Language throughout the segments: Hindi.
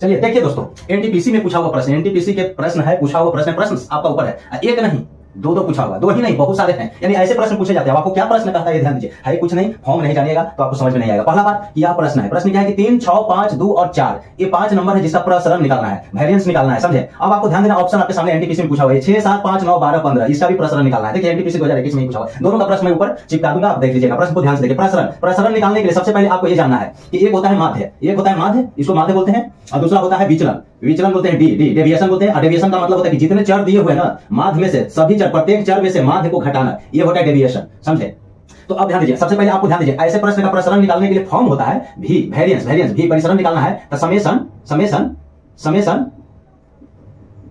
चलिए देखिए दोस्तों, एनटीपीसी में पूछा हुआ प्रश्न, एनटीपीसी के प्रश्न है, पूछा हुआ प्रश्न आपका ऊपर है, एक नहीं दो पूछा हुआ, दो ही नहीं बहुत सारे हैं, यानी ऐसे प्रश्न पूछे जाते हैं। आपको क्या प्रश्न कहता है ये ध्यान दीजिए, है कुछ नहीं, फॉर्म नहीं जानिएगा तो आपको समझ में नहीं आएगा। पहला बात यह प्रश्न है, प्रश्न क्या है कि 3, 6, 5, 2 और 4 ये 5 नंबर है जिसका प्रसरण निकालना है, वेरिएंस निकालना है, समझे। अब आपको ध्यान देना, ऑप्शन आपके सामने एनटीपीसी में पूछा हुआ है 6, 7, 5, 9, 12, 15 इसका भी प्रसरण निकालना है। देखिए एनटीपीसी 2021 में पूछा हुआ है, दोनों का प्रश्न मैं ऊपर चिपका दूंगा, आप देख लीजिएगा। प्रश्न को ध्यान से देखिए, प्रसरण निकालने के लिए सबसे पहले आपको ये जानना है कि एक होता है माध्य, एक होता है माध्य, इसको माध्य बोलते हैं, और दूसरा होता है विचलन, विचलन बोलते हैं डी, डेविएशन बोलते हैं। डेविएशन का मतलब होता है कि जितने चर दिए हुए ना माध्य में से, सभी चर प्रत्येक चर में से माध्य को घटाना, ये होता है डेविएशन, समझे। तो अब ध्यान दीजिए, सबसे पहले आपको ध्यान दीजिए, ऐसे प्रश्न का प्रसरण निकालने के लिए फॉर्म होता है भी, वेरिएंस भी परिसरण निकालना है तो समेशन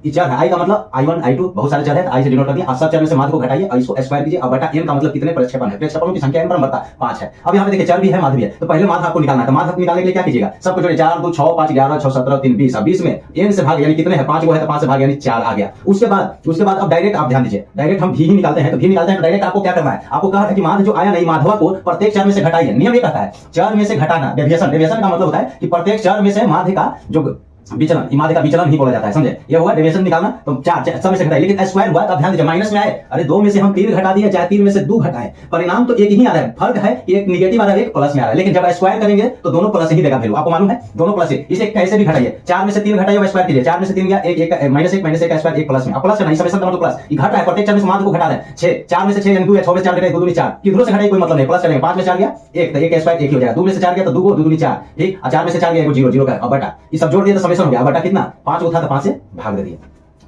ये चर है, आई का मतलब i1 i2 बहुत सारे चर है, आई से डिनोट कर दिया, सब चर में से माध्य को घटाइए और इसको स्क्वायर कीजिए, और बटा n का मतलब कितने प्रक्षेपण है, प्रक्षेपणों की संख्या n पर बता 5 है। अब यहाँ पे देखिए चर भी है माध्य भी है, तो पहले माध्य आपको निकालना है। तो माध्य निकालने के लिए क्या कीजिएगा, सबको जोड़िए, 4, 2, 6, 5, 11, 6, 17, 3, 20, 20 में n से भाग, यानी कितने हैं 5 वो है तो 5 से भाग यानी 4 आ गया। उसके बाद अब डायरेक्ट आप ध्यान दीजिए, डायरेक्ट हम भी ही निकालते हैं, तो भी निकालते हैं, डायरेक्ट आपको क्या करना है, आपको कहा है कि माध्य जो आया नहीं माधवा को प्रत्येक चर में से घटाइए। नियम ये कहता है चर में से घटाना, डेविएशन का मतलब होता है कि प्रत्येक चर में से माध्य का जो विचलन, माध्य का विचलन ही बोला जाता है, समझे। ये हुआ डेविएशन निकालना, तो 4 सब में से घटाए, लेकिन स्क्वायर हुआ, अब ध्यान दीजिए माइनस में आए, अरे 2 में से हम 3 घटा दिए, चाहे 3 में से 2 घटाए, परिणाम तो एक ही आ रहा है, फर्क है कि एक निगेटिव आ रहा है, एक प्लस में आ रहा है, लेकिन जब स्क्वायर करेंगे तो दोनों प्लस ही देगा वैल्यू, आपको मालूम है दोनों प्लस ही। इसे कैसे भी घटाइए, 4 में से 3 घटाइए और स्क्वायर कीजिए, 4 में से 3 गया, एक माइनस एक स्क्वायर, एक प्लस में, प्लस नहीं समेशन का मतलब प्लस, ये घट रहा है, प्रत्येक चर में से माध्य को घटा रहे हैं, 6, 4 में से 6 यानी 2 है, 6 में से 4 घटाइए 2 दूनी 4, किधरों से घटाइए कोई मतलब नहीं, प्लस करेंगे, 5 में 4 गया 1 तो 1 स्क्वायर 1 ही हो जाएगा, 2 में से 4 गया तो 2 दूनी 4, ठीक, और 4 में से 4 गया 0 का, और बटा ये सब जोड़ दिया तो समेशन हो गया, बटा कितना 5 था तो 5 से भाग दे दिए,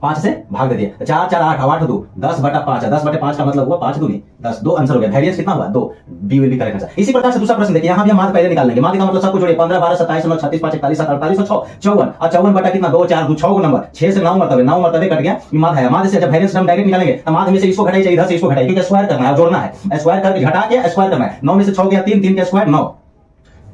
5 से भाग दे दिए, 4, 4, 8, 8, 2, 10 बटा 5 है, 10 बटे 5 का मतलब हुआ 5 दूनी 10, 2 आंसर हो गया, वेरिएंस कितना हुआ 2, B will be correct answer. इसी प्रकार से दूसरा प्रश्न देखिए, यहां भी हम माध्य पहले निकाल लेंगे, माध्य का मतलब सबको जोड़िए, 15, 12, 27, 9, 36, 5, 41, 7, 48, 6, 54, और 54 बटा कितना 2, 4, 2, 6 को नंबर, 6 से 9 मरतबे कट गया, ये माध्य है। माध्य से जब वेरिएंस हम डायरेक्ट निकालेंगे तो माध्य में से इसको घटाइए, इधर से इसको घटाइए, क्योंकि स्क्वायर करना है, जोड़ना है, स्क्वायर करके घटा के स्क्वायर करना है, 9 में से 6 गया 3, 3 का स्क्वायर 9,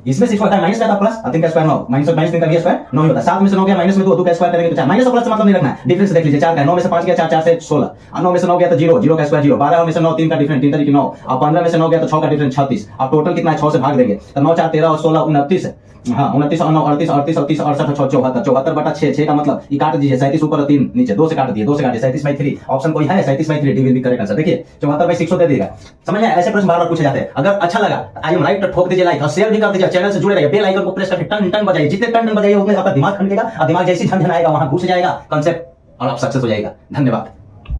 इसमें से इसको हटाए माइनस का था प्लस, 3 का स्क्वायर 9, माइनस 3 का स्क्वायर 9 ही होता है, 7 में से 9 गया माइनस में 2 का स्क्वायर करेंगे तो 4, माइनस और प्लस से मतलब नहीं रखना है, डिफरेंस देख लीजिए, 4 का 9 में से 5 गया 4, 4 से 16, और 9 में से 9 गया तो 0, 0 का स्क्वायर 0, 12 में से 9 3 का डिफरेंस 3 तरीके 9, और 15 में से 9 गया तो 6 का डिफरेंस 36, अब टोटल कितना है 6 से भाग देंगे तो 9, 4, 13 और 16 29 है, हाँ 29 और 9 38, 38 और 30 68 और 74, 74 बटा 6, 6 का मतलब ये काट दीजिए, 37 ऊपर और 3 नीचे, 2 से काट दिए, 37/3, ऑप्शन कोई है 37/3, D will be correct answer. देखिए 74/600 दे देगा, समझ में। ऐसे प्रश्न बार-बार पूछे जाते हैं। अगर अच्छा लगा आई एम राइट तो ठोक दीजिए लाइक और शेयर भी कर दीजिए, चैनल से जुड़े रहिए, बेल आइकन को प्रेस करके टन टन बजाइए, जितने टन टन बजाइए उतने आपका दिमाग ठंडेगा, और दिमाग जैसे ठंडन आएगा वहां घुस जाएगा कंसेप्ट और आप सक्सेस हो जाएगा। धन्यवाद।